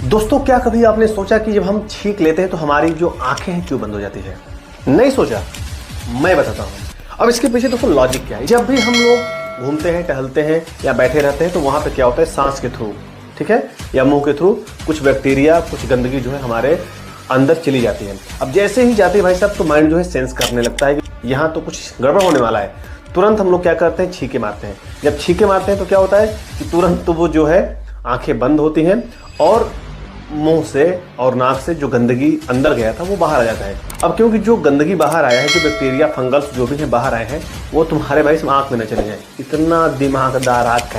दोस्तों, क्या कभी आपने सोचा कि जब हम छींक लेते हैं तो हमारी जो आंखें हैं क्यों बंद हो जाती है? नहीं सोचा? मैं बताता हूँ। अब इसके पीछे दोस्तों लॉजिक क्या है। जब भी हम लोग घूमते हैं, टहलते हैं या बैठे रहते हैं तो वहां पे क्या होता है, सांस के थ्रू, ठीक है, या मुंह के थ्रू कुछ बैक्टीरिया, कुछ गंदगी जो है हमारे अंदर चली जाती है। अब जैसे ही जाती है भाई साहब, तो माइंड जो है सेंस करने लगता है कि यहाँ तो कुछ गड़बड़ होने वाला है। तुरंत हम लोग क्या करते हैं, छींके मारते हैं। जब छींके मारते हैं तो क्या होता है कि तुरंत तो वो जो है आंखें बंद होती हैं और मुंह से और नाक से जो गंदगी अंदर गया था वो बाहर आ जाता है। अब क्योंकि जो गंदगी बाहर आया है, जो बैक्टीरिया, फंगस जो भी है बाहर आए हैं, वो तुम्हारे भाई आंख में न चले जाए। इतना दिमागदार आंख है।